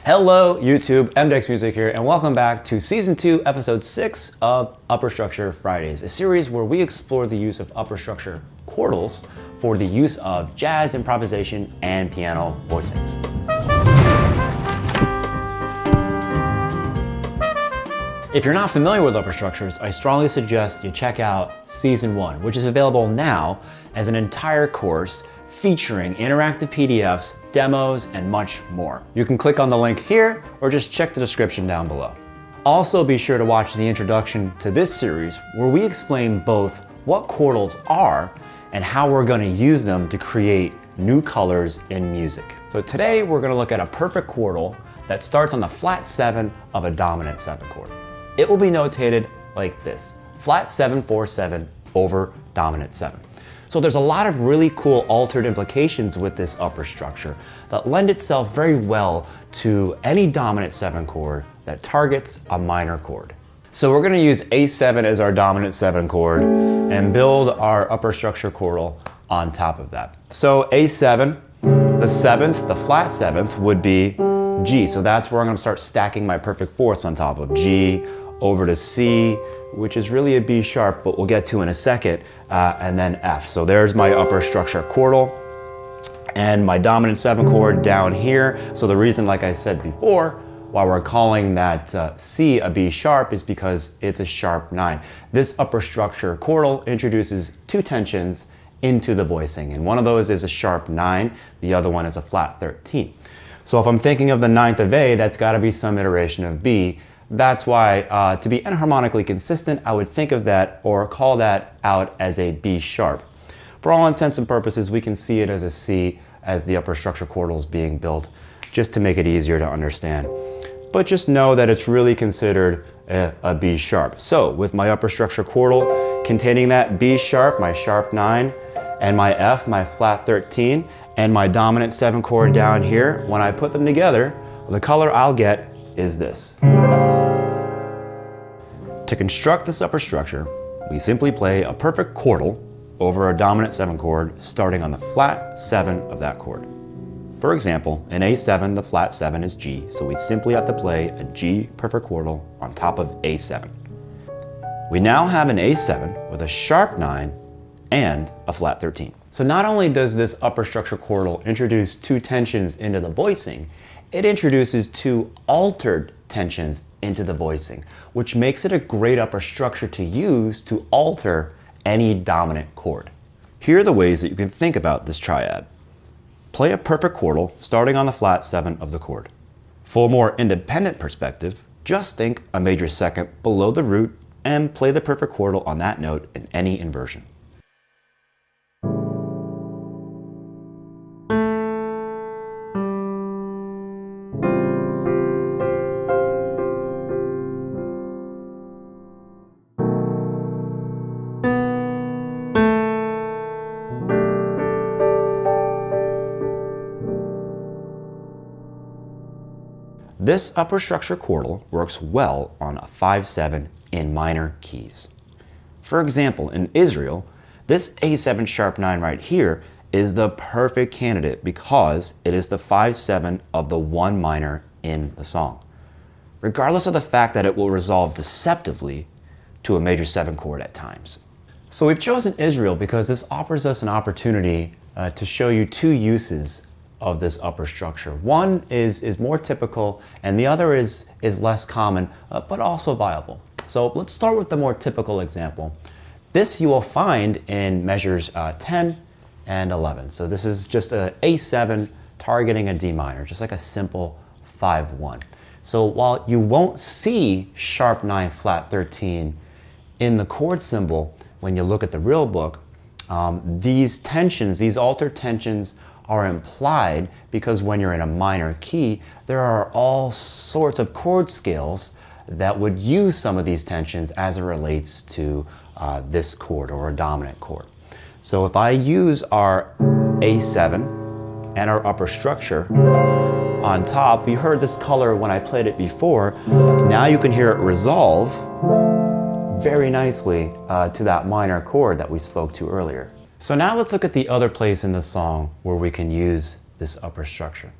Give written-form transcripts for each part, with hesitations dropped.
Hello YouTube, MDEX Music here, and welcome back to Season 2, Episode 6 of Upper Structure Fridays, a series where we explore the use of upper structure quartals for the use of jazz improvisation and piano voicings. If you're not familiar with upper structures, I strongly suggest you check out Season 1, which is available now as an entire course featuring interactive PDFs, demos, and much more. You can click on the link here or just check the description down below. Also be sure to watch the introduction to this series where we explain both what quartals are and how we're going to use them to create new colors in music. So today we're going to look at a perfect quartal that starts on the flat 7 of a dominant 7 chord. It will be notated like this: flat 7, 4, 7 over dominant 7. So there's a lot of really cool altered implications with this upper structure that lend itself very well to any dominant 7 chord that targets a minor chord. So we're going to use A7 as our dominant 7 chord and build our upper structure quartal on top of that. So A7, the 7th, the flat 7th would be G. So that's where I'm going to start stacking my perfect fourths on top of G, over to C, which is really a B sharp, but we'll get to in a second, and then F. So there's my upper structure quartal and my dominant 7 chord down here. So the reason, like I said before, why we're calling that C a B sharp is because it's a sharp 9. This upper structure quartal introduces 2 tensions into the voicing, and one of those is a sharp 9, the other one is a flat 13. So if I'm thinking of the 9th of A, that's got to be some iteration of B. That's why, to be enharmonically consistent, I would think of that or call that out as a B sharp. For all intents and purposes, we can see it as a C as the upper structure quartals being built, just to make it easier to understand. But just know that it's really considered a B sharp. So with my upper structure quartal containing that B sharp, my sharp 9, and my F, my flat 13, and my dominant 7 chord down here, when I put them together, the color I'll get is this. To construct this upper structure, we simply play a perfect quartal over a dominant 7 chord starting on the flat 7 of that chord. For example, in A7, the flat 7 is G, so we simply have to play a G perfect quartal on top of A7. We now have an A7 with a sharp 9 and a flat 13. So not only does this upper structure quartal introduce 2 tensions into the voicing, it introduces 2 altered tensions into the voicing, which makes it a great upper structure to use to alter any dominant chord. Here are the ways that you can think about this triad. Play a perfect quartal starting on the flat 7 of the chord. For a more independent perspective, just think a major second below the root and play the perfect quartal on that note in any inversion. This upper structure quartal works well on a 5-7 in minor keys. For example, in Israel, this A7 sharp 9 right here is the perfect candidate because it is the 5-7 of the 1 minor in the song, regardless of the fact that it will resolve deceptively to a major 7 chord at times. So we've chosen Israel because this offers us an opportunity to show you 2 uses of this upper structure. One is more typical and the other is less common, but also viable. So let's start with the more typical example. This you will find in measures 10 and 11. So this is just an A7 targeting a D minor, just like a simple 5-1. So while you won't see sharp 9 flat 13 in the chord symbol when you look at the real book, these tensions, these altered tensions, are implied because when you're in a minor key, there are all sorts of chord scales that would use some of these tensions as it relates to this chord or a dominant chord. So if I use our A7 and our upper structure on top, you heard this color when I played it before. Now you can hear it resolve very nicely to that minor chord that we spoke to earlier. So now let's look at the other place in the song where we can use this upper structure.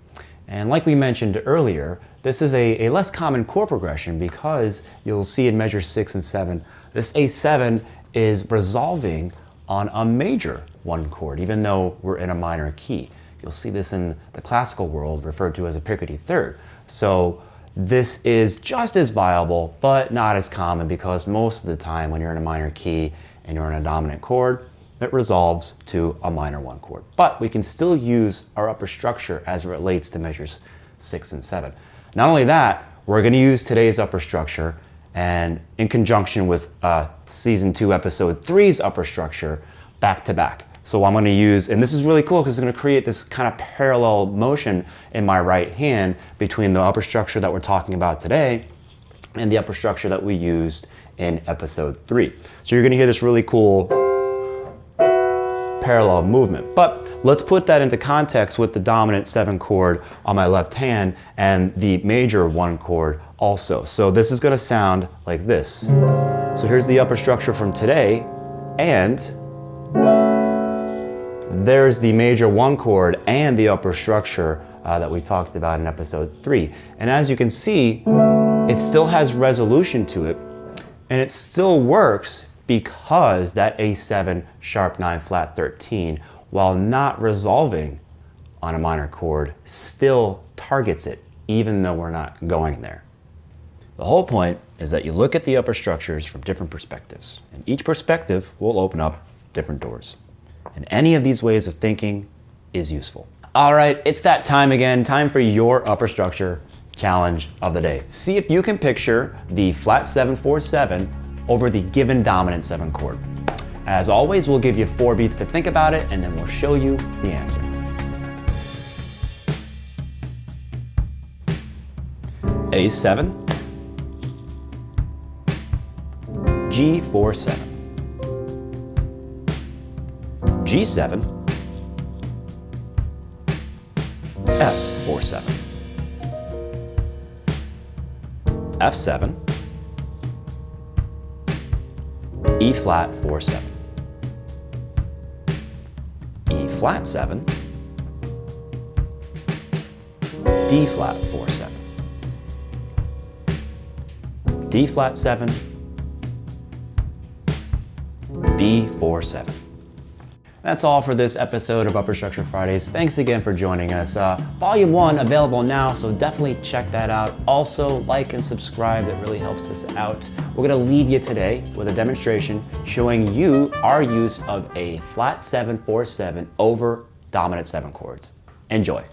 And like we mentioned earlier, this is a less common chord progression because you'll see in measures 6 and 7, this A7 is resolving on a major 1 chord, even though we're in a minor key. You'll see this in the classical world referred to as a Picardy third. So this is just as viable, but not as common because most of the time when you're in a minor key and you're in a dominant chord, it resolves to a minor 1 chord. But we can still use our upper structure as it relates to measures 6 and 7. Not only that, we're going to use today's upper structure and in conjunction with Season 2, Episode 3's upper structure back to back. So I'm going to use, and this is really cool because it's going to create this kind of parallel motion in my right hand between the upper structure that we're talking about today and the upper structure that we used in Episode 3. So you're going to hear this really cool parallel movement. But let's put that into context with the dominant 7 chord on my left hand and the major 1 chord also. So this is going to sound like this. So here's the upper structure from today, and there's the major 1 chord and the upper structure that we talked about in Episode 3. And as you can see, it still has resolution to it, and it still works because that A7 sharp 9 flat 13, while not resolving on a minor chord, still targets it, even though we're not going there. The whole point is that you look at the upper structures from different perspectives, and each perspective will open up different doors. And any of these ways of thinking is useful. All right, it's that time again, time for your upper structure challenge of the day. See if you can picture the flat 7/4/7 over the given dominant 7 chord. As always, we'll give you 4 beats to think about it, and then we'll show you the answer. A7, G4/7, G7, F4/7, F7, E flat 4/7, E flat 7, D flat 4/7, D flat 7, B4/7. That's all for this episode of Upper Structure Fridays. Thanks again for joining us. Volume 1 available now, so definitely check that out. Also, like and subscribe, that really helps us out. We're gonna leave you today with a demonstration showing you our use of a flat 7/4/7 over dominant 7 chords. Enjoy.